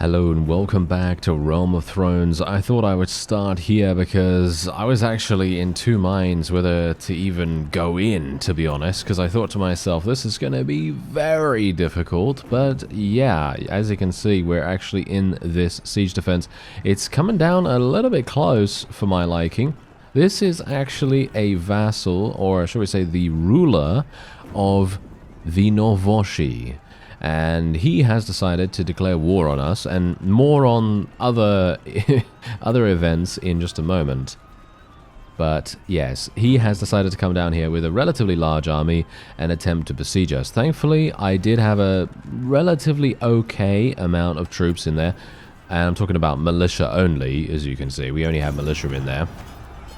Hello and welcome back to Realm of Thrones. I thought I would start here because I was actually in two minds whether to even go in, to be honest, because I thought to myself, this is going to be very difficult, but yeah, as you can see, we're actually in this siege defense. It's coming down a little bit close for my liking. This is actually a vassal, or shall we say the ruler, of the Novoshi. And he has decided to declare war on us, and more on other other events in just a moment. But yes, he has decided to come down here with a relatively large army and attempt to besiege us. Thankfully, I did have a relatively okay amount of troops in there, and I'm talking about militia only, as you can see. We only have militia in there.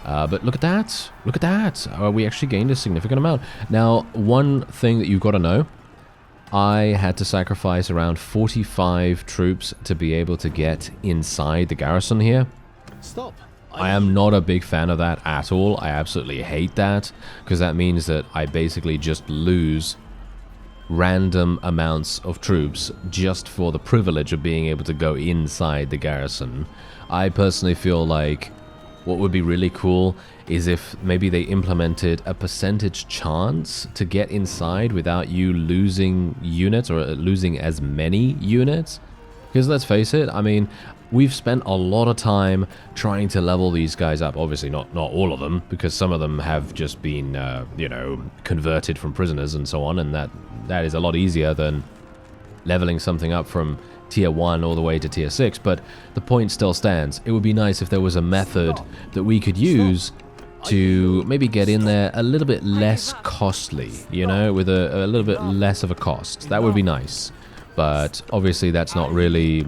But look at that! Look at that! We actually gained a significant amount. Now, one thing that you've got to know, I had to sacrifice around 45 troops to be able to get inside the garrison here. Stop. I am not a big fan of that at all. I absolutely hate that, because that means that I basically just lose random amounts of troops just for the privilege of being able to go inside the garrison. I personally feel like what would be really cool is if maybe they implemented a percentage chance to get inside without you losing units, or losing as many units. Because let's face it, I mean, we've spent a lot of time trying to level these guys up. Obviously not all of them, because some of them have just been, you know, converted from prisoners and so on, and that is a lot easier than leveling something up from Tier 1 all the way to Tier 6, but the point still stands. It would be nice if there was a method that we could use to maybe get in there a little bit less costly, you know, with a little bit less of a cost. That would be nice, but obviously that's not really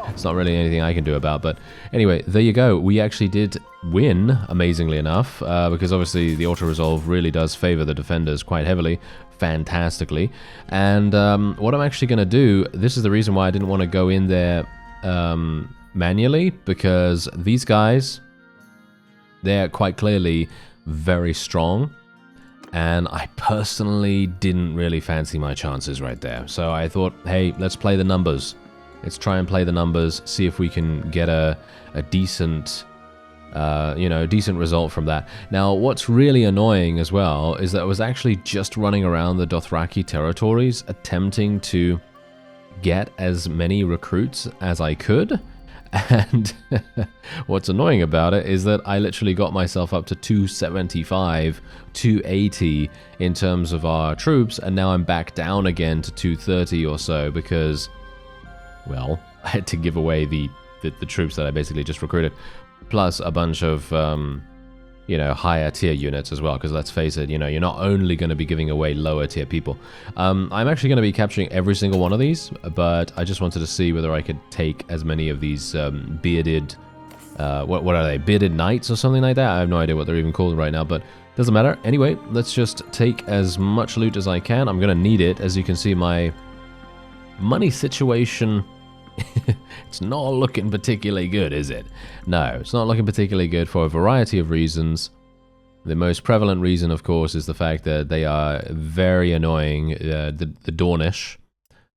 it's not really anything I can do about. But anyway, there you go. We actually did win, amazingly enough, because obviously the auto-resolve really does favor the defenders quite heavily, fantastically. And what I'm actually going to do, this is the reason why I didn't want to go in there manually, because these guys, they're quite clearly very strong, and I personally didn't really fancy my chances right there. So I thought, hey, let's play the numbers. Let's try and play the numbers, see if we can get a decent, you know, decent result from that. Now, what's really annoying as well is that I was actually just running around the Dothraki territories attempting to get as many recruits as I could. And what's annoying about it is that I literally got myself up to 275, 280 in terms of our troops, and now I'm back down again to 230 or so because, well, I had to give away the troops that I basically just recruited, plus a bunch of, you know, higher tier units as well, because let's face it, you know, you're not only going to be giving away lower tier people. I'm actually going to be capturing every single one of these, but I just wanted to see whether I could take as many of these bearded, what are they, bearded knights or something like that? I have no idea what they're even called right now, but doesn't matter. Anyway, let's just take as much loot as I can. I'm going to need it. As you can see, my money situation, it's not looking particularly good, is it? No, it's not looking particularly good for a variety of reasons. The most prevalent reason, of course, is the fact that they are very annoying. The Dornish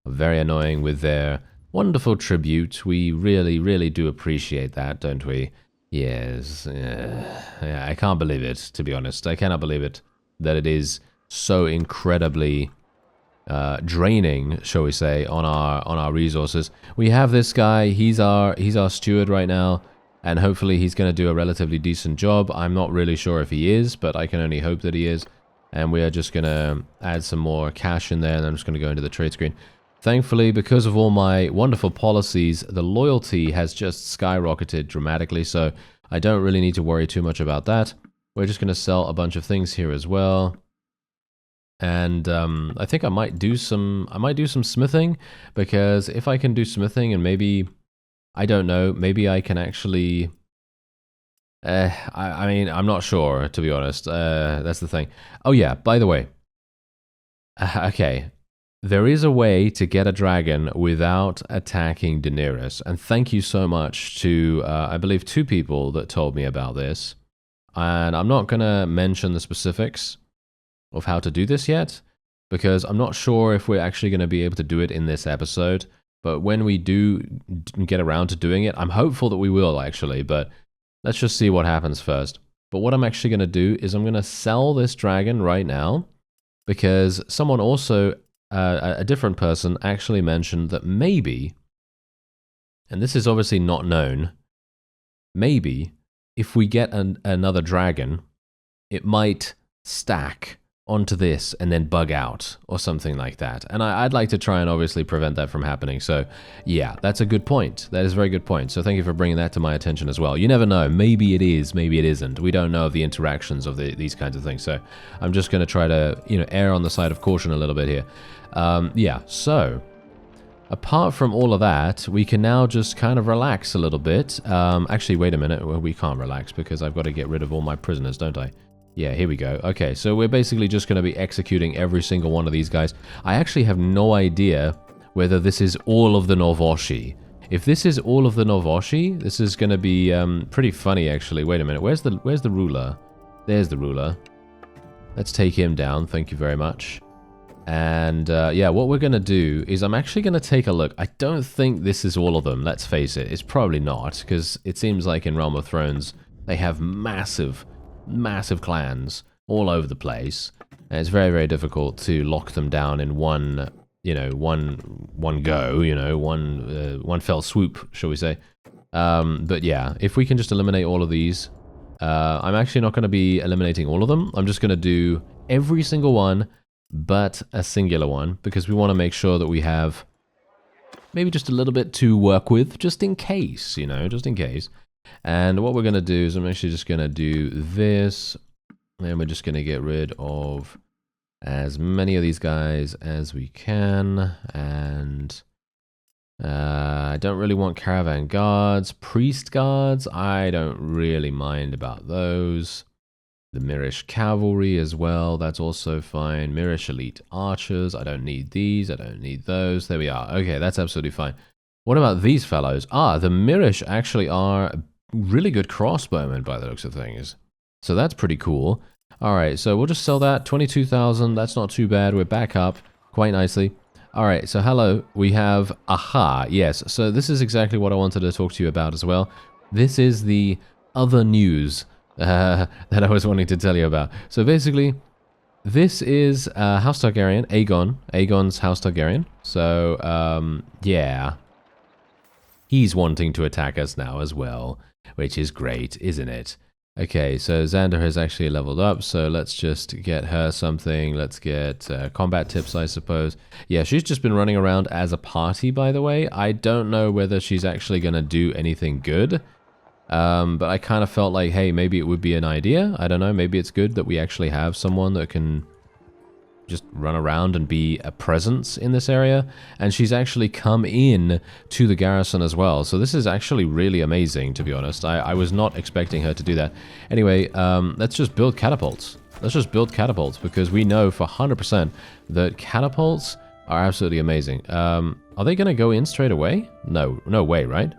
are very annoying with their wonderful tribute. We really, really do appreciate that, don't we? Yes. Yeah, I can't believe it, to be honest. I cannot believe it that it is so incredibly draining, shall we say, on our resources. We have this guy. He's our steward right now, and hopefully he's going to do a relatively decent job. I'm not really sure if he is, but I can only hope that he is. And we are just going to add some more cash in there, and I'm just going to go into the trade screen. Thankfully, because of all my wonderful policies, the loyalty has just skyrocketed dramatically, so I don't really need to worry too much about that. We're just going to sell a bunch of things here as well. And I think I might do some smithing, because if I can do smithing, and maybe, I don't know, maybe I can actually, I mean, I'm not sure, to be honest. That's the thing. Oh yeah, by the way, okay, there is a way to get a dragon without attacking Daenerys, and thank you so much to, I believe, 2 people that told me about this, and I'm not going to mention the specifics of how to do this yet, because I'm not sure if we're actually going to be able to do it in this episode, But when we do get around to doing it, I'm hopeful that we will actually, but let's just see what happens first. But what I'm actually going to do is I'm going to sell this dragon right now, because someone also, a different person actually mentioned that maybe, and this is obviously not known, maybe if we get another dragon, it might stack onto this and then bug out or something like that. And I'd like to try and obviously prevent that from happening. So yeah, that's a good point. That is a very good point. So thank you for bringing that to my attention as well. You never know. Maybe it is, maybe it isn't. We don't know of the interactions of these kinds of things. So I'm just going to try to, err on the side of caution a little bit here. Yeah, so apart from all of that, we can now just kind of relax a little bit. Actually, wait a minute. Well, we can't relax because I've got to get rid of all my prisoners, don't I? Yeah, here we go. Okay, so we're basically just going to be executing every single one of these guys. I actually have no idea whether this is all of the Norvoshi. If this is all of the Norvoshi, this is going to be pretty funny, actually. Wait a minute. Where's the ruler? There's the ruler. Let's take him down. Thank you very much. And yeah, what we're going to do is I'm actually going to take a look. I don't think this is all of them. Let's face it. It's probably not, because it seems like in Realm of Thrones, they have massive clans all over the place, and it's very, very difficult to lock them down in one go, one fell swoop, shall we say. But yeah, if we can just eliminate all of these, I'm actually not going to be eliminating all of them. I'm just going to do every single one but a singular one, because we want to make sure that we have maybe just a little bit to work with, just in case, just in case. And what we're going to do is I'm actually just going to do this, and we're just going to get rid of as many of these guys as we can. And I don't really want caravan guards. Priest guards, I don't really mind about those. The Mirish cavalry as well, that's also fine. Mirish elite archers, I don't need these, I don't need those. There we are. Okay, that's absolutely fine. What about these fellows? The Mirish actually are really good crossbowmen by the looks of things. So that's pretty cool. Alright, so we'll just sell that. 22,000, that's not too bad. We're back up quite nicely. Alright, so hello, we have, yes. So this is exactly what I wanted to talk to you about as well. This is the other news that I was wanting to tell you about. So basically, this is House Targaryen, Aegon's House Targaryen. So, yeah. He's wanting to attack us now as well, which is great, isn't it? Okay, so Xander has actually leveled up, so let's just get her something. Let's get combat tips, I suppose. Yeah, she's just been running around as a party, by the way. I don't know whether she's actually going to do anything good, but I kind of felt like, hey, maybe it would be an idea. I don't know, maybe it's good that we actually have someone that can just run around and be a presence in this area. And she's actually come in to the garrison as well. So this is actually really amazing, to be honest. I was not expecting her to do that. Anyway, let's just build catapults. Let's just build catapults, because we know for 100% that catapults are absolutely amazing. Are they going to go in straight away? No way, right?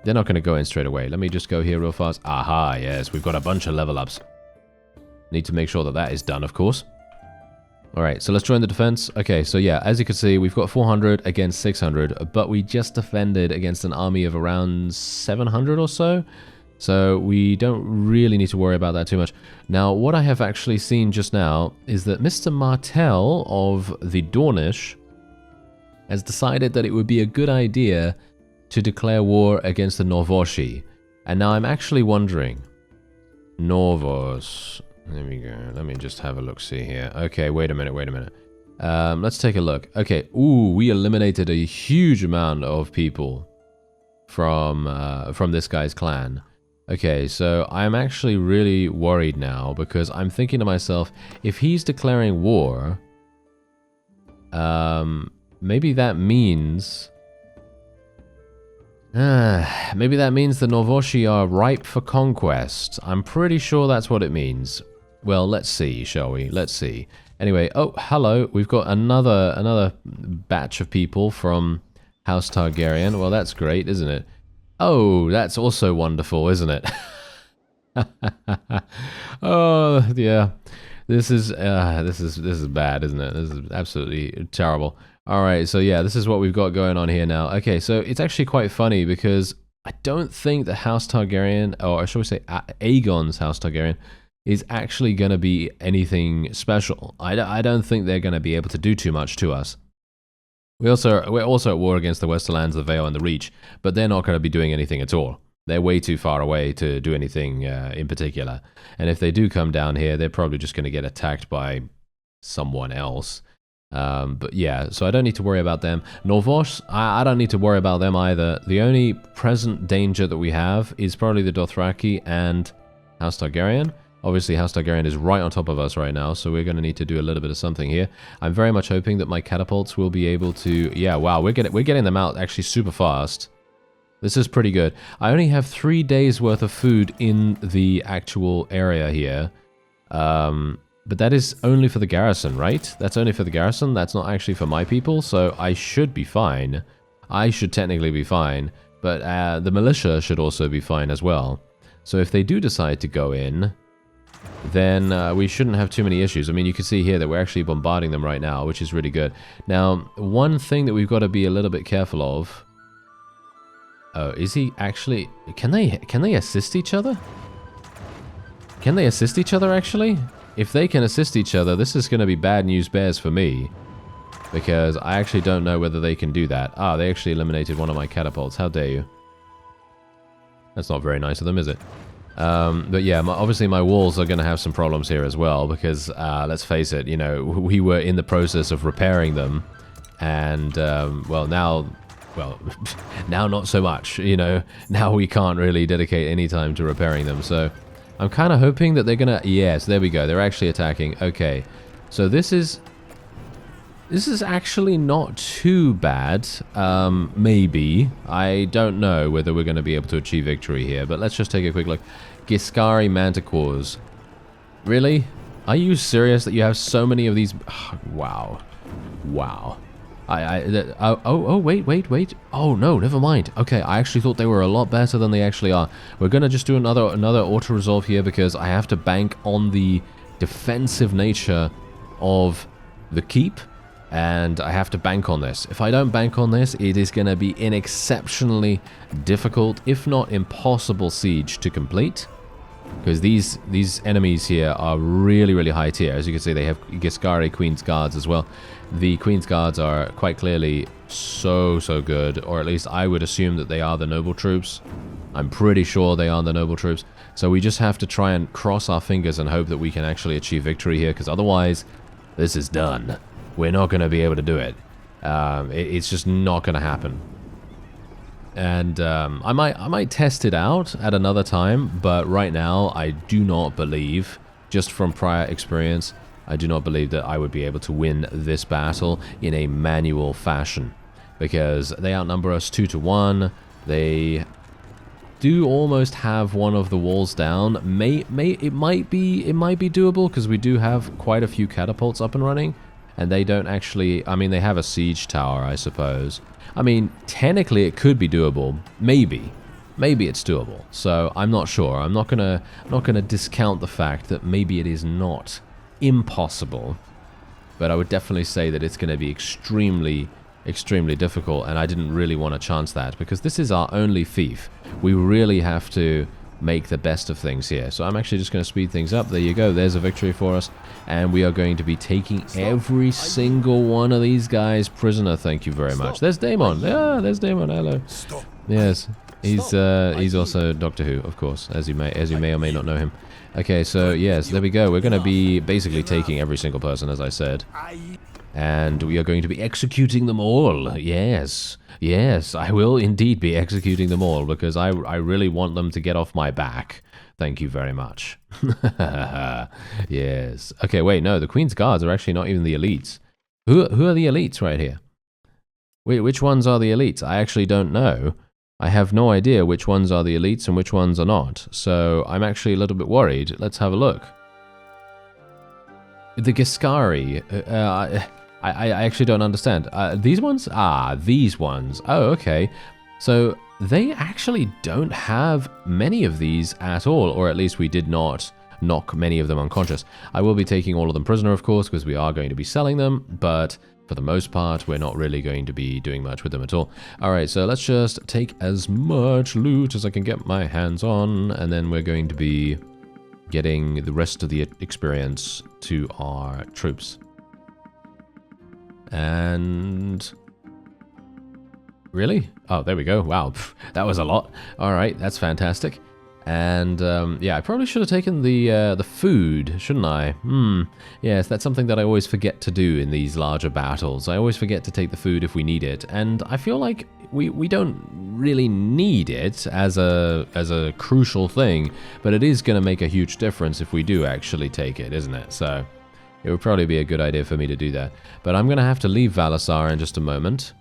They're not going to go in straight away. Let me just go here real fast. Aha, yes, we've got a bunch of level ups. Need to make sure that that is done, of course. Alright, so let's join the defense. Okay, so yeah, as you can see, we've got 400 against 600, but we just defended against an army of around 700 or so. So we don't really need to worry about that too much. Now, what I have actually seen just now is that Mr. Martell of the Dornish has decided that it would be a good idea to declare war against the Norvoshi. And now I'm actually wondering, Norvos... There we go. Let me just have a look-see here. Okay, wait a minute. Let's take a look. Okay, ooh, we eliminated a huge amount of people from this guy's clan. Okay, so I'm actually really worried now, because I'm thinking to myself, if he's declaring war, maybe that means... maybe that means the Norvoshi are ripe for conquest. I'm pretty sure that's what it means. Well, let's see, shall we? Let's see. Anyway, oh, hello. We've got another batch of people from House Targaryen. Well, that's great, isn't it? Oh, that's also wonderful, isn't it? Oh, yeah. This is bad, isn't it? This is absolutely terrible. Alright, so yeah, this is what we've got going on here now. Okay, so it's actually quite funny because I don't think the House Targaryen, or shall we say Aegon's House Targaryen, is actually going to be anything special. I don't think they're going to be able to do too much to us. We're also at war against the Westerlands, the Vale, and the Reach, but they're not going to be doing anything at all. They're way too far away to do anything in particular. And if they do come down here, they're probably just going to get attacked by someone else. But yeah, so I don't need to worry about them. Norvos, I don't need to worry about them either. The only present danger that we have is probably the Dothraki and House Targaryen. Obviously, House Targaryen is right on top of us right now, so we're going to need to do a little bit of something here. I'm very much hoping that my catapults will be able to... Yeah, wow, we're getting them out actually super fast. This is pretty good. I only have 3 days worth of food in the actual area here. But that is only for the garrison, right? That's only for the garrison. That's not actually for my people, so I should be fine. I should technically be fine, but the militia should also be fine as well. So if they do decide to go in, then we shouldn't have too many issues. I mean, you can see here that we're actually bombarding them right now, which is really good. Now, one thing that we've got to be a little bit careful of... Oh, is he actually... Can they assist each other? Can they assist each other, actually? If they can assist each other, this is going to be bad news bears for me. Because I actually don't know whether they can do that. Ah, they actually eliminated one of my catapults. How dare you? That's not very nice of them, is it? But yeah, obviously my walls are going to have some problems here as well. Because, let's face it, you know, we were in the process of repairing them. And, well, now... Well, now not so much, you know. Now we can't really dedicate any time to repairing them, so... I'm kind of hoping that they're gonna... Yes, there we go. They're actually attacking. Okay. So this is actually not too bad. Maybe. I don't know whether we're going to be able to achieve victory here, but let's just take a quick look. Giscari Manticores. Really? Are you serious that you have so many of these? Wow. Wow. Wait. Oh, no, never mind. Okay, I actually thought they were a lot better than they actually are. We're going to just do another auto-resolve here because I have to bank on the defensive nature of the keep, and I have to bank on this. If I don't bank on this, it is going to be an exceptionally difficult, if not impossible, siege to complete. Because these enemies here are really, really high tier. As you can see, they have Giscari Queen's Guards as well. The Queen's Guards are quite clearly so good, or at least I would assume that they are the noble troops. I'm pretty sure they are the noble troops. So we just have to try and cross our fingers and hope that we can actually achieve victory here, because otherwise, this is done. We're not going to be able to do it. It's just not going to happen. And I might test it out at another time, but right now I do not believe, just from prior experience, I do not believe that I would be able to win this battle in a manual fashion, because they outnumber us 2-1. They do almost have one of the walls down. It might be doable because we do have quite a few catapults up and running, and they don't actually. I mean, they have a siege tower, I suppose. I mean, technically it could be doable. Maybe it's doable. So I'm not sure. I'm not gonna discount the fact that maybe it is not impossible, but I would definitely say that it's going to be extremely difficult, and I didn't really want to chance that because this is our only fief. We really have to make the best of things here. So I'm actually just going to speed things up. There you go. There's a victory for us, and we are going to be taking every single one of these guys prisoner. Thank you very much. There's Daemon. Yeah, there's Daemon. Hello. Yes, he's also Doctor Who, of course, as you may or may not know him. Okay, so yes, there we go. We're going to be basically taking every single person, as I said. And we are going to be executing them all. Yes, I will indeed be executing them all, because I really want them to get off my back. Thank you very much. Yes. Okay, wait, no, the Queen's Guards are actually not even the elites. Who are the elites right here? Wait, which ones are the elites? I actually don't know. I have no idea which ones are the elites and which ones are not. So I'm actually a little bit worried. Let's have a look. The Giscari. I actually don't understand. These ones? Ah, these ones. Oh, okay. So they actually don't have many of these at all, or at least we did not knock many of them unconscious. I will be taking all of them prisoner, of course, because we are going to be selling them, but for the most part, we're not really going to be doing much with them at all. Alright, so let's just take as much loot as I can get my hands on, and then we're going to be getting the rest of the experience to our troops. And... really? Oh, there we go. Wow, that was a lot. Alright, that's fantastic. And, yeah, I probably should have taken the food, shouldn't I? Yes, that's something that I always forget to do in these larger battles. I always forget to take the food if we need it, and I feel like we don't really need it as a crucial thing, but it is going to make a huge difference if we do actually take it, isn't it? So, it would probably be a good idea for me to do that. But I'm going to have to leave Valasar in just a moment.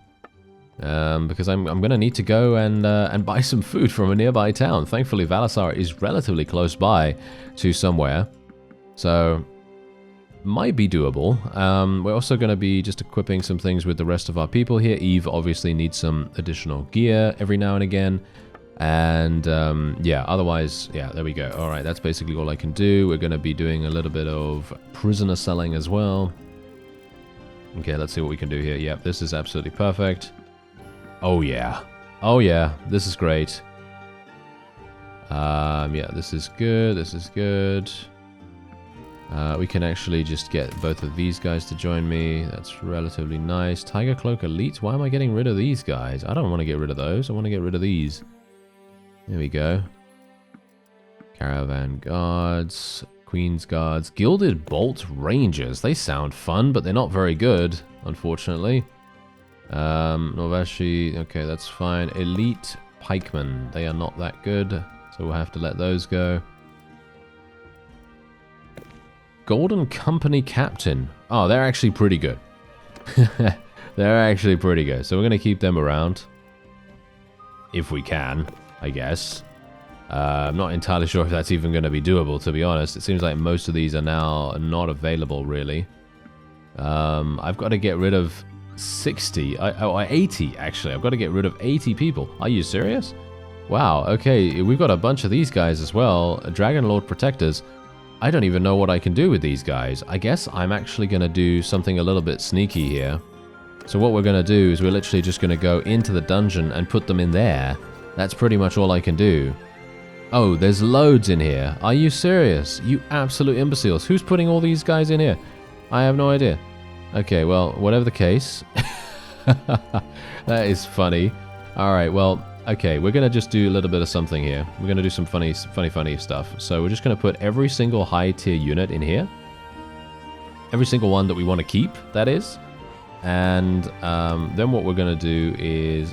Because I'm going to need to go and buy some food from a nearby town. Thankfully, Valasar is relatively close by to somewhere, so might be doable. We're also going to be just equipping some things with the rest of our people here. Eve obviously needs some additional gear every now and again, and yeah, otherwise, yeah, there we go. All right, that's basically all I can do. We're going to be doing a little bit of prisoner selling as well. Okay, let's see what we can do here. Yep, this is absolutely perfect. Oh yeah. Oh yeah, this is great. Yeah, this is good, this is good. We can actually just get both of these guys to join me. That's relatively nice. Tiger Cloak Elite, why am I getting rid of these guys? I don't want to get rid of those, I want to get rid of these. There we go. Caravan Guards, Queen's Guards, Gilded Bolt Rangers. They sound fun, but they're not very good, unfortunately. Norvashi, okay, that's fine. Elite Pikemen, they are not that good, so we'll have to let those go. Golden Company Captain. Oh, they're actually pretty good. They're actually pretty good, so we're going to keep them around. If we can, I guess. I'm not entirely sure if that's even going to be doable, to be honest. It seems like most of these are now not available, really. I've got to get rid of 60, 80 actually. I've got to get rid of 80 people. Are you serious? Wow, okay, we've got a bunch of these guys as well. Dragonlord Protectors. I don't even know what I can do with these guys. I guess I'm actually going to do something a little bit sneaky here. So what we're going to do is we're literally just going to go into the dungeon and put them in there. That's pretty much all I can do. Oh, there's loads in here. Are you serious? You absolute imbeciles. Who's putting all these guys in here? I have no idea. Okay, well, whatever the case. That is funny. Alright, well, okay, we're going to just do a little bit of something here. We're going to do some funny stuff. So we're just going to put every single high-tier unit in here. Every single one that we want to keep, that is. And then what we're going to do is...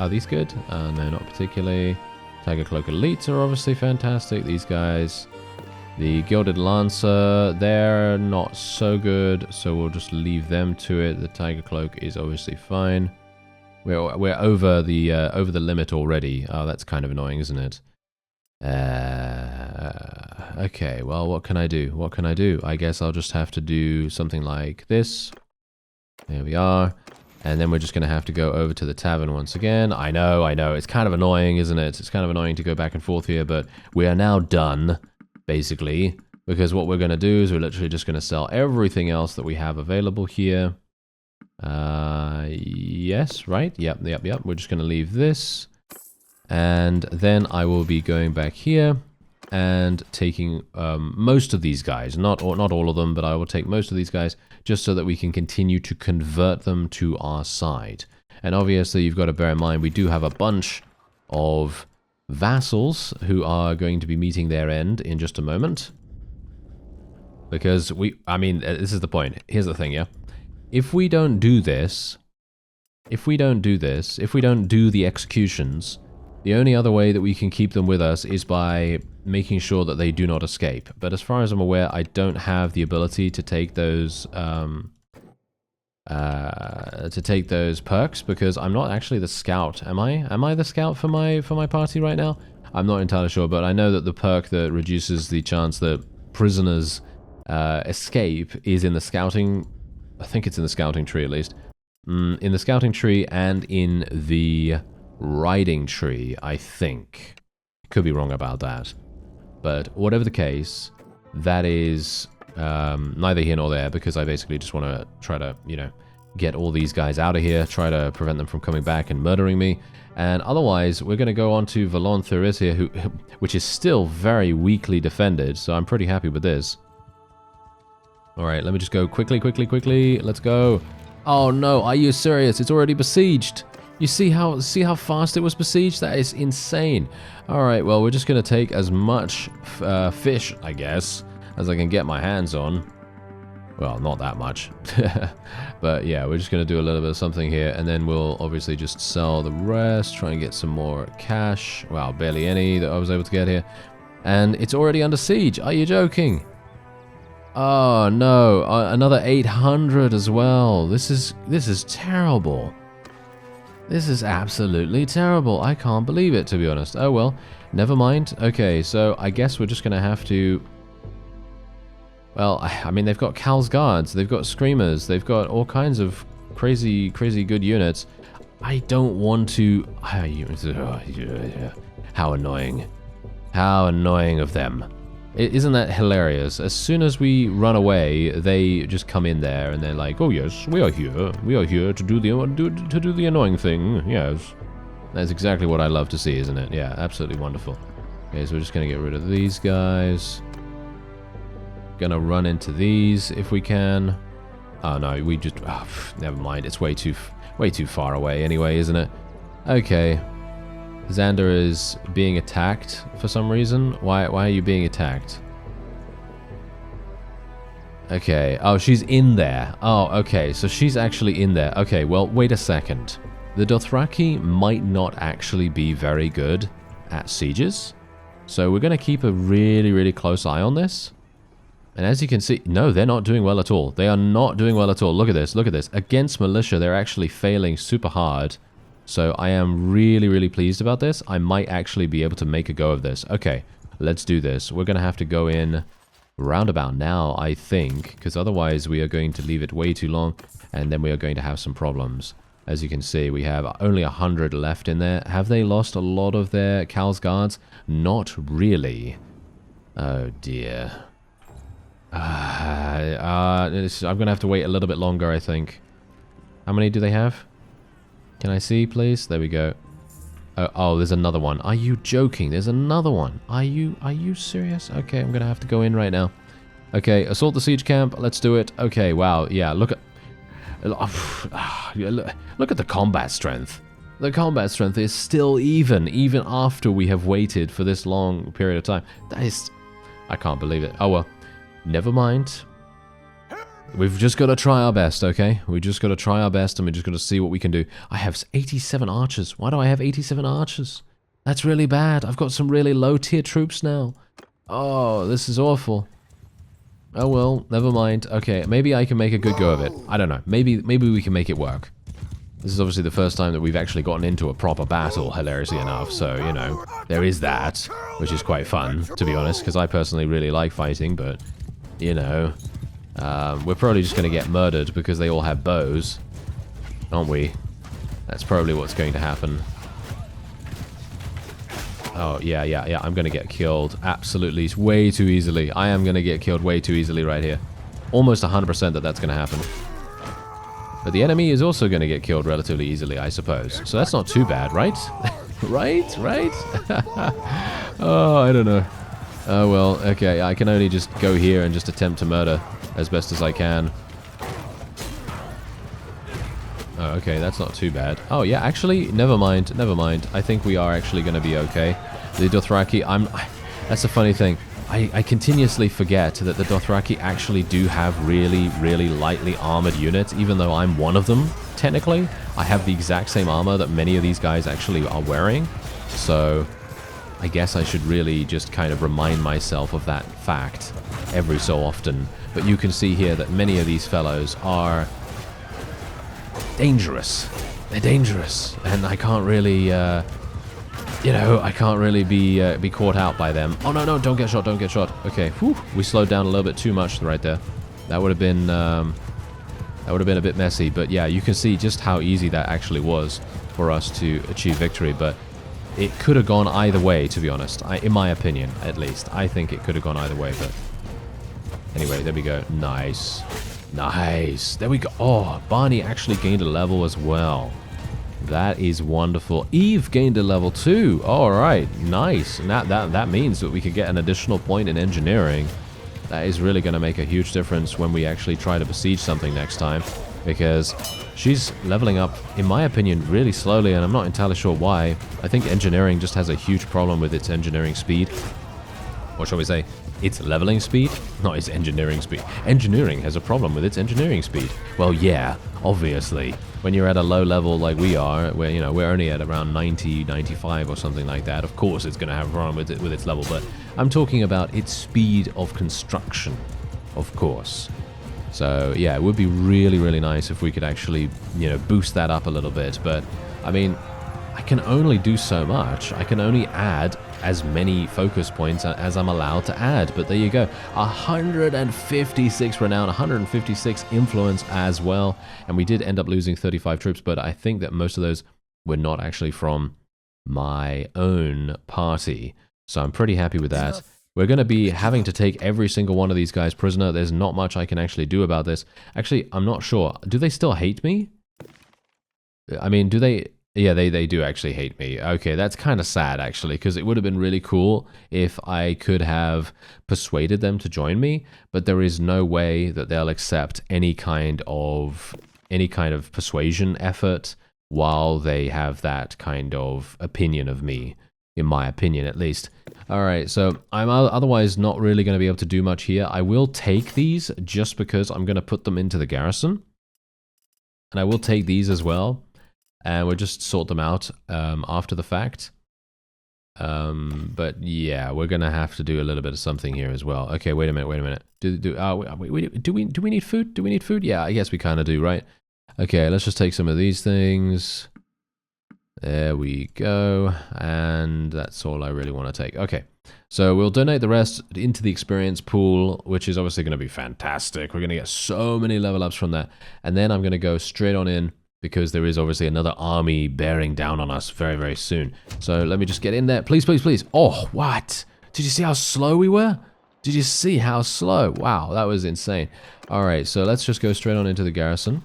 are these good? No, not particularly. Tiger Cloak Elites are obviously fantastic. These guys... The Gilded Lancer, they're not so good, so we'll just leave them to it. The Tiger Cloak is obviously fine. We're over the limit already. Oh, that's kind of annoying, isn't it? Okay, well, what can I do? What can I do? I guess I'll just have to do something like this. There we are. And then we're just going to have to go over to the tavern once again. I know. It's kind of annoying, isn't it? It's kind of annoying to go back and forth here, but we are now done. Basically, because what we're going to do is we're literally just going to sell everything else that we have available here. Yes, right? Yep. We're just going to leave this. And then I will be going back here and taking most of these guys. Not all of them, but I will take most of these guys just so that we can continue to convert them to our side. And obviously, you've got to bear in mind, we do have a bunch of vassals who are going to be meeting their end in just a moment. Because I mean, this is the point. Here's the thing, yeah? If we don't do this, if we don't do the executions, the only other way that we can keep them with us is by making sure that they do not escape. But as far as I'm aware, I don't have the ability to take those perks because I'm not actually the scout. Am I? Am I the scout for my party right now? I'm not entirely sure, but I know that the perk that reduces the chance that prisoners escape is in the scouting. I think it's in the scouting tree at least. In the scouting tree and in the riding tree, I think. Could be wrong about that. But whatever the case, that is neither here nor there because I basically just want to try to, you know, get all these guys out of here, try to prevent them from coming back and murdering me. And otherwise, we're going to go on to Valon Thurisia, which is still very weakly defended, so I'm pretty happy with this. Alright, let me just go quickly. Let's go. Oh no, are you serious? It's already besieged. You see how fast it was besieged? That is insane. Alright, well, we're just going to take as much fish, I guess, as I can get my hands on. Well, not that much. But yeah, we're just going to do a little bit of something here, and then we'll obviously just sell the rest, try and get some more cash. Wow, barely any that I was able to get here. And it's already under siege. Are you joking? Oh no, another 800 as well. This is terrible. This is absolutely terrible. I can't believe it, to be honest. Oh well, never mind. Okay, so I guess we're just going to have to... Well, I mean, they've got Cal's Guards, they've got Screamers, they've got all kinds of crazy good units. I don't want to... How annoying. How annoying of them. Isn't that hilarious? As soon as we run away, they just come in there and they're like, "Oh yes, we are here. We are here to do the annoying thing." Yes, that's exactly what I love to see, isn't it? Yeah, absolutely wonderful. Okay, so we're just gonna get rid of these guys. Gonna run into these if we can. Oh no, we just never mind. It's way too far away anyway, isn't it? Okay. Xander is being attacked for some reason. Why are you being attacked? Okay. Oh, she's in there. Oh, okay. So she's actually in there. Okay, well, wait a second. The Dothraki might not actually be very good at sieges. So we're going to keep a really close eye on this. And as you can see, no, they're not doing well at all. They are not doing well at all. Look at this. Look at this. Against militia, they're actually failing super hard. So I am really pleased about this. I might actually be able to make a go of this. Okay, let's do this. We're going to have to go in roundabout now, I think, because otherwise we are going to leave it way too long, and then we are going to have some problems. As you can see, we have only 100 left in there. Have they lost a lot of their Cal's Guards? Not really. Oh, dear. I'm going to have to wait a little bit longer, I think. How many do they have? Can I see, please? There we go. Oh, there's another one. Are you joking? There's another one. Are you serious? Okay, I'm gonna have to go in right now. Okay, assault the siege camp. Let's do it. Okay, wow. Yeah, look at the combat strength. The combat strength is still even after we have waited for this long period of time. That is... I can't believe it. Oh, well. Never mind. We've just got to try our best, okay? We just got to try our best, and we just got to see what we can do. I have 87 archers. Why do I have 87 archers? That's really bad. I've got some really low-tier troops now. Oh, this is awful. Oh, well, never mind. Okay, maybe I can make a good go of it. I don't know. Maybe we can make it work. This is obviously the first time that we've actually gotten into a proper battle, hilariously enough. So, you know, there is that, which is quite fun, to be honest, because I personally really like fighting, but, you know... we're probably just going to get murdered because they all have bows, aren't we? That's probably what's going to happen. Oh, yeah, I'm going to get killed absolutely way too easily. I am going to get killed way too easily right here. Almost 100% that that's going to happen. But the enemy is also going to get killed relatively easily, I suppose. So that's not too bad, right? right? Oh, I don't know. Oh, well, okay, I can only just go here and just attempt to murder as best as I can. Oh, okay, that's not too bad. Oh, yeah, actually, never mind. I think we are actually going to be okay. The Dothraki, that's a funny thing. I continuously forget that the Dothraki actually do have really lightly armored units, even though I'm one of them, technically. I have the exact same armor that many of these guys actually are wearing, so... I guess I should really just kind of remind myself of that fact every so often. But you can see here that many of these fellows are dangerous. They're dangerous, and I can't really, I can't really be caught out by them. Oh no, don't get shot, Okay, whew, we slowed down a little bit too much right there. That would have been a bit messy. But yeah, you can see just how easy that actually was for us to achieve victory. But it could have gone either way, to be honest. In my opinion, at least. I think it could have gone either way, but... Anyway, there we go. Nice. Nice. There we go. Oh, Barney actually gained a level as well. That is wonderful. Eve gained a level too. All right, nice. And that means that we could get an additional point in engineering. That is really going to make a huge difference when we actually try to besiege something next time, because she's leveling up, in my opinion, really slowly, and I'm not entirely sure why. I think engineering just has a huge problem with its engineering speed. Or shall we say, its leveling speed? Not its engineering speed. Engineering has a problem with its engineering speed. Well, yeah, obviously. When you're at a low level like we are, where, you know, we're only at around 90, 95 or something like that, of course it's going to have a problem with its level, but I'm talking about its speed of construction, of course. So, yeah, it would be really, really nice if we could actually, you know, boost that up a little bit, but, I mean, I can only do so much. I can only add as many focus points as I'm allowed to add. But there you go. 156 renown, 156 influence as well. And we did end up losing 35 troops, but I think that most of those were not actually from my own party. So I'm pretty happy with that. We're going to be having to take every single one of these guys prisoner. There's not much I can actually do about this. Actually, I'm not sure. Do they still hate me? I mean, do they... Yeah, they do actually hate me. Okay, that's kind of sad, actually, because it would have been really cool if I could have persuaded them to join me, but there is no way that they'll accept any kind of persuasion effort while they have that kind of opinion of me, in my opinion, at least. All right, so I'm otherwise not really going to be able to do much here. I will take these just because I'm going to put them into the garrison, and I will take these as well. And we'll just sort them out after the fact. But yeah, we're gonna have to do a little bit of something here as well. Okay, wait a minute. Do we need food? Do we need food? Yeah, I guess we kind of do, right? Okay, let's just take some of these things. There we go, and that's all I really want to take. Okay, so we'll donate the rest into the experience pool, which is obviously going to be fantastic. We're going to get so many level ups from that, and then I'm going to go straight on in, because there is obviously another army bearing down on us very, very soon. So let me just get in there. Please, please, please. Oh, what? Did you see how slow we were? Did you see how slow? Wow, that was insane. All right, so let's just go straight on into the garrison.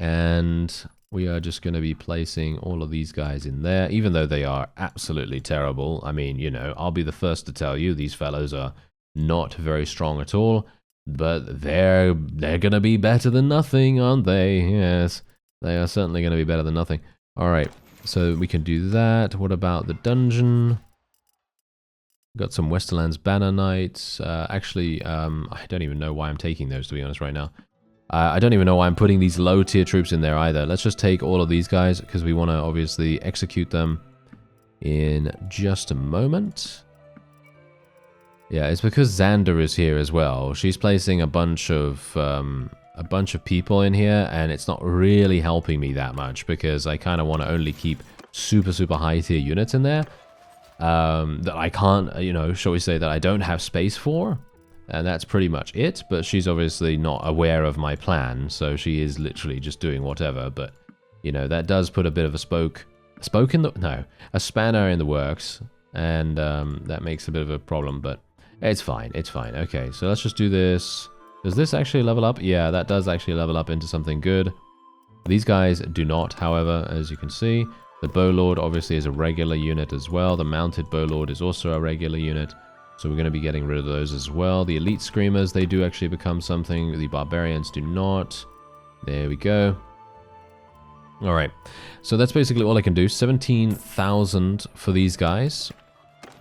And we are just going to be placing all of these guys in there, even though they are absolutely terrible. I mean, you know, I'll be the first to tell you these fellows are not very strong at all. But they're going to be better than nothing, aren't they? Yes. They are certainly going to be better than nothing. Alright, so we can do that. What about the dungeon? Got some Westerland's Banner Knights. Actually, I don't even know why I'm taking those, to be honest, right now. I don't even know why I'm putting these low-tier troops in there either. Let's just take all of these guys, because we want to obviously execute them in just a moment. Yeah, it's because Xander is here as well. She's placing a bunch of people in here, and it's not really helping me that much because I kind of want to only keep super, super high tier units in there that I can't, you know, shall we say that I don't have space for, and that's pretty much it. But she's obviously not aware of my plan, so she is literally just doing whatever. But, you know, that does put a bit of a a spanner in the works, and that makes a bit of a problem, but it's fine, it's fine. Okay, so let's just do this. Does this actually level up? Yeah, that does actually level up into something good. These guys do not, however, as you can see. The Bowlord obviously is a regular unit as well. The Mounted Bowlord is also a regular unit. So we're going to be getting rid of those as well. The Elite Screamers, they do actually become something. The Barbarians do not. There we go. Alright, so that's basically all I can do. 17,000 for these guys.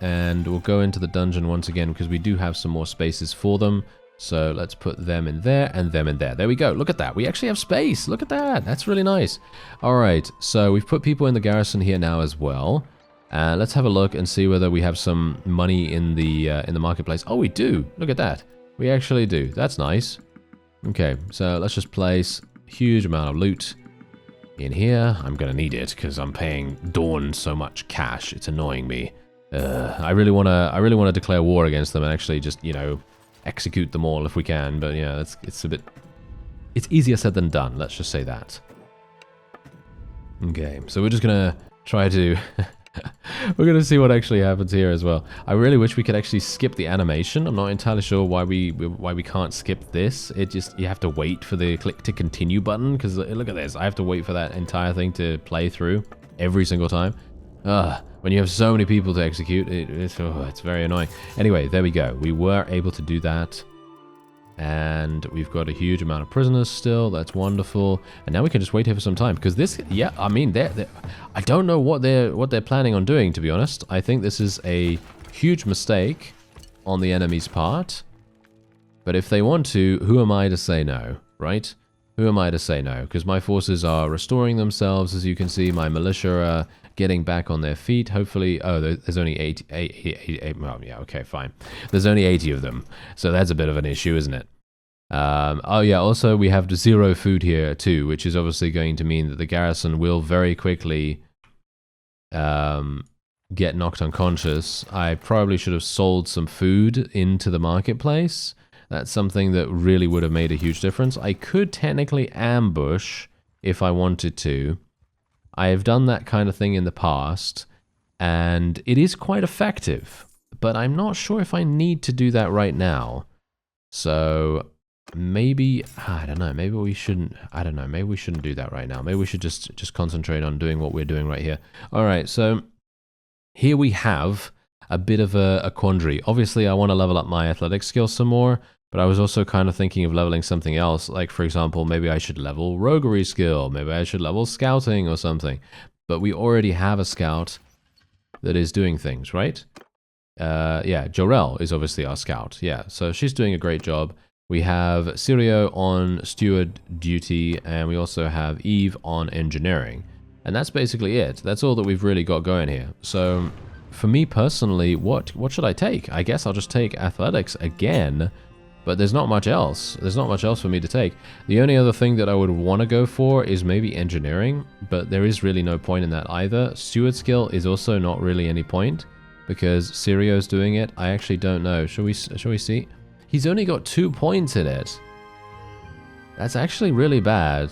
And we'll go into the dungeon once again because we do have some more spaces for them. So let's put them in there and them in there. There we go. Look at that. We actually have space. Look at that. That's really nice. All right. So we've put people in the garrison here now as well. Let's have a look and see whether we have some money in the marketplace. Oh, we do. Look at that. We actually do. That's nice. Okay. So let's just place a huge amount of loot in here. I'm going to need it because I'm paying Dawn so much cash. It's annoying me. I really want to declare war against them and actually just, you know, execute them all if we can, but yeah, it's easier said than done, let's just say that. Okay, so we're just gonna try to We're going to see what actually happens here as well. I really wish we could actually skip the animation. I'm not entirely sure why we can't skip this. It just, you have to wait for the click to continue button, because look at this. I have to wait for that entire thing to play through every single time. When you have so many people to execute, it's very annoying. Anyway, there we go. We were able to do that. And we've got a huge amount of prisoners still. That's wonderful. And now we can just wait here for some time, because this, yeah, I mean, I don't know what they're planning on doing, to be honest. I think this is a huge mistake on the enemy's part. But if they want to, who am I to say no, right? Who am I to say no? Because my forces are restoring themselves, as you can see. My militia are getting back on their feet, hopefully. Oh, there's only 80, well, yeah, okay, fine. There's only 80 of them, so that's a bit of an issue, isn't it? Oh yeah, also we have 0 food here too, which is obviously going to mean that the garrison will very quickly get knocked unconscious. I probably should have sold some food into the marketplace. That's something that really would have made a huge difference. I could technically ambush if I wanted to. I have done that kind of thing in the past, and it is quite effective, but I'm not sure if I need to do that right now. So maybe, I don't know, maybe we shouldn't, I don't know, maybe we shouldn't do that right now. Maybe we should just concentrate on doing what we're doing right here. All right, so here we have a bit of a quandary. Obviously, I want to level up my athletics skills some more, but I was also kind of thinking of leveling something else. Like, for example, maybe I should level roguery skill. Maybe I should level scouting or something. But we already have a scout that is doing things, right? Yeah, Jorel is obviously our scout. Yeah, so she's doing a great job. We have Sirio on steward duty, and we also have Eve on engineering. And that's basically it. That's all that we've really got going here. So for me personally, what should I take? I guess I'll just take athletics again. But there's not much else. There's not much else for me to take. The only other thing that I would want to go for is maybe engineering, but there is really no point in that either. Steward skill is also not really any point, because Sirio's doing it. I actually don't know. Shall we see? He's only got 2 points in it. That's actually really bad.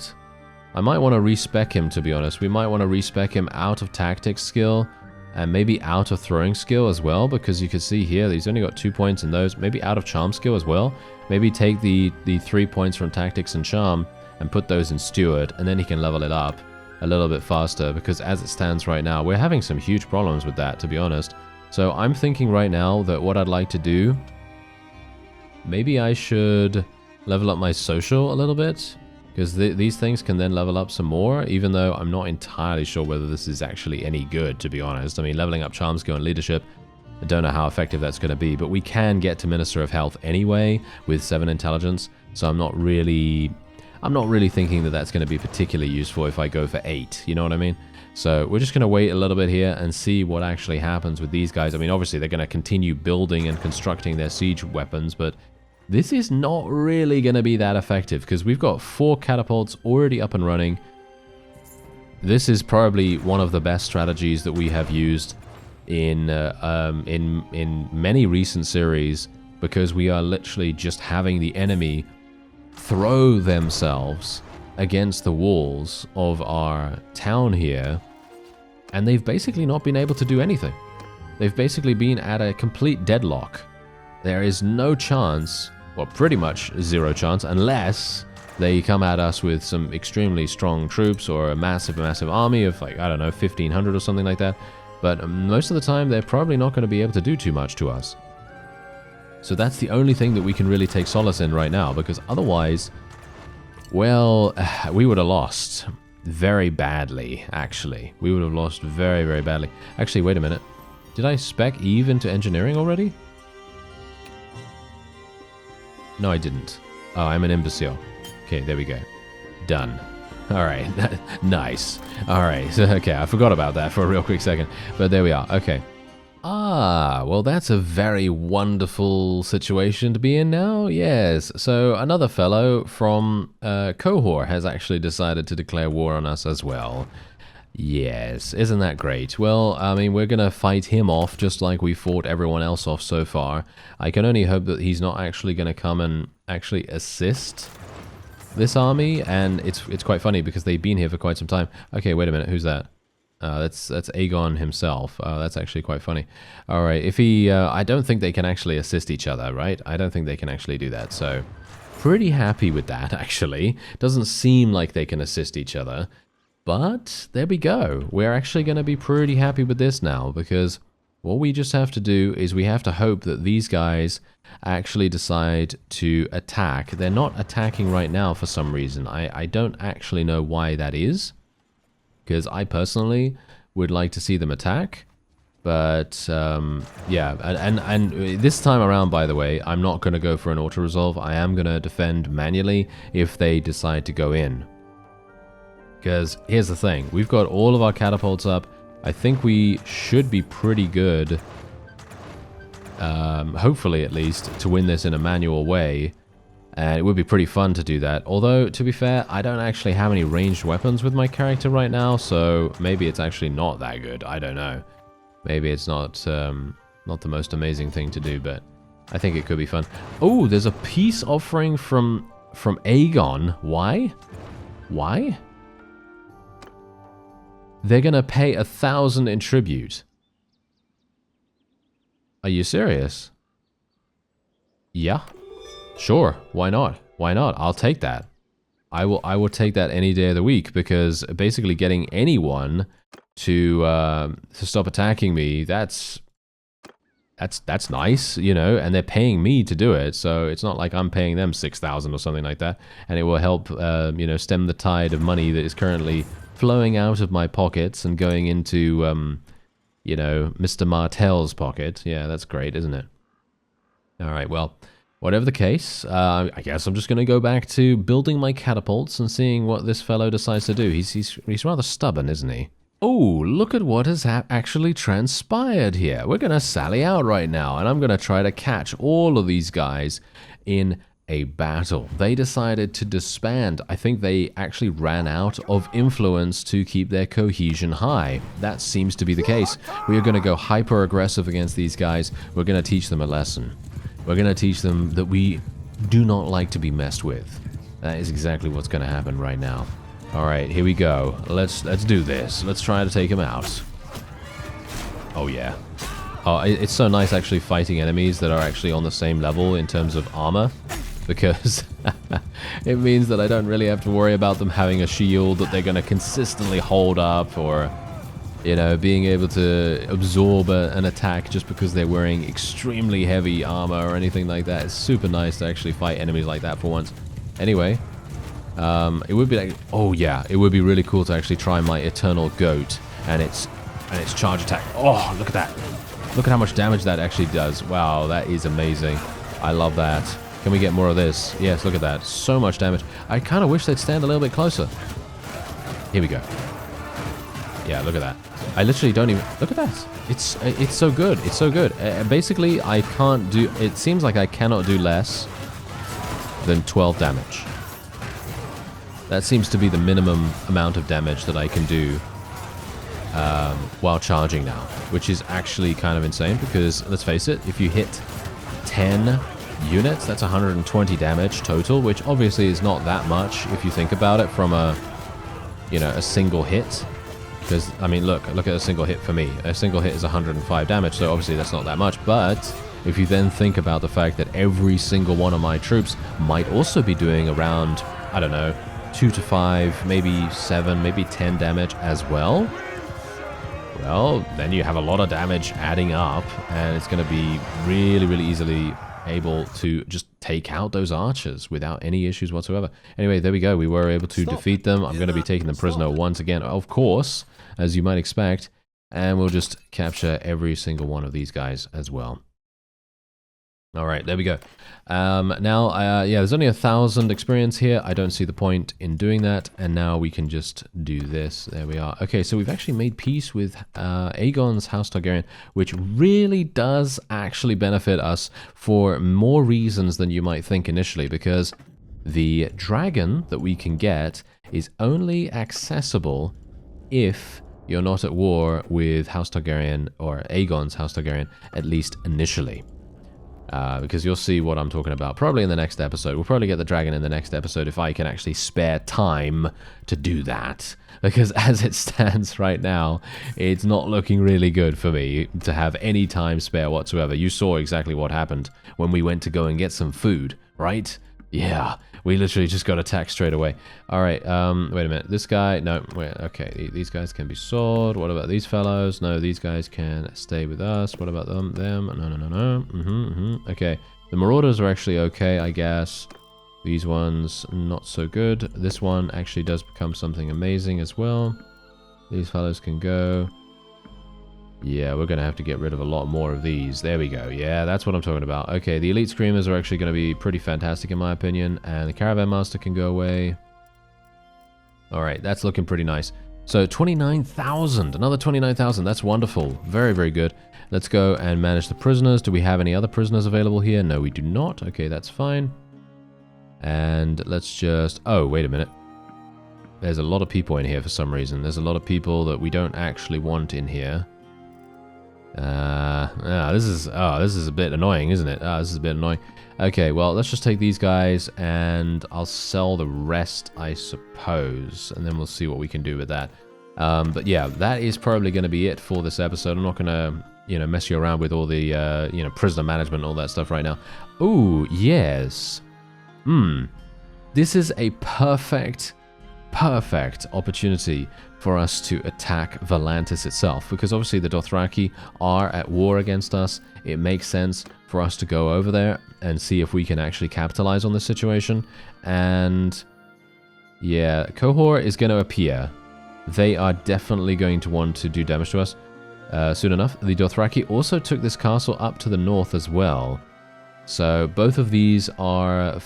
I might want to respec him, to be honest. We might want to respec him out of tactics skill, and maybe out of throwing skill as well, because you can see here he's only got 2 points in those. Maybe out of charm skill as well. Maybe take the 3 points from tactics and charm and put those in steward, and then he can level it up a little bit faster, because as it stands right now, we're having some huge problems with that, to be honest. So I'm thinking right now that what I'd like to do, maybe I should level up my social a little bit, because these things can then level up some more, even though I'm not entirely sure whether this is actually any good, to be honest. I mean, leveling up charm skill and leadership, I don't know how effective that's going to be, but we can get to Minister of Health anyway with 7 intelligence, so I'm not really thinking that that's going to be particularly useful if I go for 8, you know what I mean? So we're just going to wait a little bit here and see what actually happens with these guys. I mean, obviously they're going to continue building and constructing their siege weapons, but this is not really going to be that effective, because we've got 4 catapults already up and running. This is probably one of the best strategies that we have used in many recent series, because we are literally just having the enemy throw themselves against the walls of our town here, and they've basically not been able to do anything. They've basically been at a complete deadlock. There is no chance, well, pretty much 0 chance, unless they come at us with some extremely strong troops or a massive army of, like, I don't know, 1,500 or something like that. But most of the time, they're probably not going to be able to do too much to us. So that's the only thing that we can really take solace in right now, because otherwise, well, we would have lost very badly, actually. We would have lost very, very badly. Actually, wait a minute. Did I spec Eve into engineering already? No, I didn't. Oh, I'm an imbecile. Okay, there we go. Done. Alright, nice. Alright, okay, I forgot about that for a real quick second. But there we are, okay. Ah, well that's a very wonderful situation to be in now, yes. So another fellow from Cohor has actually decided to declare war on us as well. Yes, isn't that great? Well, I mean, we're going to fight him off just like we fought everyone else off so far. I can only hope that he's not actually going to come and actually assist this army, and it's quite funny because they've been here for quite some time. Okay, wait a minute, who's that? That's Aegon himself. That's actually quite funny. All right, if he... I don't think they can actually assist each other, right? I don't think they can actually do that, so... Pretty happy with that, actually. Doesn't seem like they can assist each other. But there we go. We're actually going to be pretty happy with this now, because what we just have to do is we have to hope that these guys actually decide to attack. They're not attacking right now for some reason. I don't actually know why that is, because I personally would like to see them attack. But, yeah, and this time around, by the way, I'm not going to go for an auto-resolve. I am going to defend manually if they decide to go in. Because here's the thing. We've got all of our catapults up. I think we should be pretty good, hopefully at least, to win this in a manual way. And it would be pretty fun to do that. Although, to be fair, I don't actually have any ranged weapons with my character right now, so maybe it's actually not that good. I don't know. Maybe it's not not the most amazing thing to do, but I think it could be fun. Oh, there's a peace offering from Aegon. Why? Why? They're gonna pay 1,000 in tribute. Are you serious? Yeah. Sure. Why not? Why not? I'll take that. I will take that any day of the week, because basically getting anyone to stop attacking me, that's nice, you know, and they're paying me to do it, so it's not like I'm paying them 6,000 or something like that, and it will help, you know, stem the tide of money that is currently flowing out of my pockets and going into, you know, Mr. Martell's pocket. Yeah, that's great, isn't it? All right, well, whatever the case, I guess I'm just going to go back to building my catapults and seeing what this fellow decides to do. He's rather stubborn, isn't he? Oh, look at what has actually transpired here. We're going to sally out right now, and I'm going to try to catch all of these guys in a battle. They decided to disband. I think they actually ran out of influence to keep their cohesion high. That seems to be the case. We are going to go hyper-aggressive against these guys. We're going to teach them a lesson. We're going to teach them that we do not like to be messed with. That is exactly what's going to happen right now. All right, here we go. Let's do this. Let's try to take him out. Oh yeah. Oh, it's so nice actually fighting enemies that are actually on the same level in terms of armor, because it means that I don't really have to worry about them having a shield that they're going to consistently hold up, or, you know, being able to absorb an attack just because they're wearing extremely heavy armor or anything like that. It's super nice to actually fight enemies like that for once. Anyway. It would be like, oh yeah, it would be really cool to actually try my Eternal Goat and its charge attack. Oh, look at that. Look at how much damage that actually does. Wow, that is amazing. I love that. Can we get more of this? Yes, look at that. So much damage. I kind of wish they'd stand a little bit closer. Here we go. Yeah, look at that. I literally don't even... Look at that. It's so good. It's so good. Basically, I can't do... It seems like I cannot do less than 12 damage. That seems to be the minimum amount of damage that I can do while charging now, which is actually kind of insane, because, let's face it, if you hit 10 units, that's 120 damage total, which obviously is not that much if you think about it from a, you know, a single hit. Because, I mean, look at a single hit for me. A single hit is 105 damage, so obviously that's not that much, but if you then think about the fact that every single one of my troops might also be doing around, I don't know, 2 to 5, maybe 7, maybe 10 damage as well, well, then you have a lot of damage adding up, and it's going to be really, really easily able to just take out those archers without any issues whatsoever. Anyway, there we go. We were able to defeat them. I'm going to be taking them prisoner once again, of course, as you might expect, and we'll just capture every single one of these guys as well. All right, there we go. Now, yeah, there's only 1,000 experience here. I don't see the point in doing that. And now we can just do this. There we are. Okay, so we've actually made peace with Aegon's House Targaryen, which really does actually benefit us for more reasons than you might think initially, because the dragon that we can get is only accessible if you're not at war with House Targaryen, or Aegon's House Targaryen, at least initially. Because you'll see what I'm talking about probably in the next episode. We'll probably get the dragon in the next episode if I can actually spare time to do that. Because as it stands right now, it's not looking really good for me to have any time spare whatsoever. You saw exactly what happened when we went to go and get some food, right? Yeah, we literally just got attacked straight away. All right, wait a minute. This guy, no, wait, okay, these guys can be sold. What about these fellows? No, these guys can stay with us. What about them? No. Okay, the Marauders are actually okay, I guess. These ones, not so good. This one actually does become something amazing as well. These fellows can go. Yeah, we're going to have to get rid of a lot more of these. There we go. Yeah, that's what I'm talking about. Okay, the Elite Screamers are actually going to be pretty fantastic in my opinion. And the Caravan Master can go away. Alright, that's looking pretty nice. So 29,000. Another 29,000. That's wonderful. Very, very good. Let's go and manage the prisoners. Do we have any other prisoners available here? No, we do not. Okay, that's fine. And let's just... Oh, wait a minute. There's a lot of people in here for some reason. There's a lot of people that we don't actually want in here. This is a bit annoying, isn't it? This is a bit annoying. Okay, well, let's just take these guys and I'll sell the rest, I suppose. And then we'll see what we can do with that. But yeah, that is probably going to be it for this episode. I'm not going to, mess you around with all the, prisoner management and all that stuff right now. Ooh, yes. This is a perfect opportunity for us to attack Volantis itself, because obviously the Dothraki are at war against us. It makes sense for us to go over there and see if we can actually capitalize on this situation. And yeah, Cohor is going to appear. They are definitely going to want to do damage to us soon enough. The Dothraki also took this castle up to the north as well. So both of these are up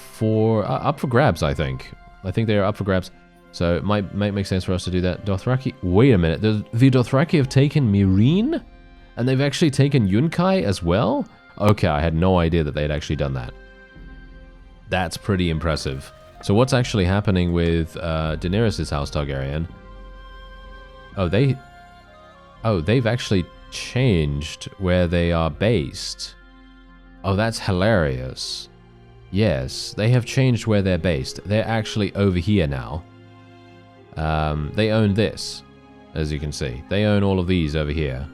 for grabs, I think. I think they are up for grabs. So it might make sense for us to do that. Dothraki, wait a minute. The Dothraki have taken Mirin? And they've actually taken Yunkai as well? Okay, I had no idea that they had actually done that. That's pretty impressive. So what's actually happening with Daenerys' house Targaryen? They've actually changed where they are based. Oh, that's hilarious. Yes, they have changed where they're based. They're actually over here now. They own this, as you can see. They own all of these over here.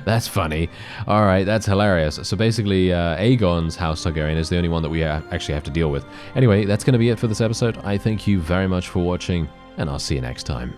That's funny. Alright, that's hilarious. So basically, Aegon's House Targaryen is the only one that we actually have to deal with. Anyway, that's going to be it for this episode. I thank you very much for watching, and I'll see you next time.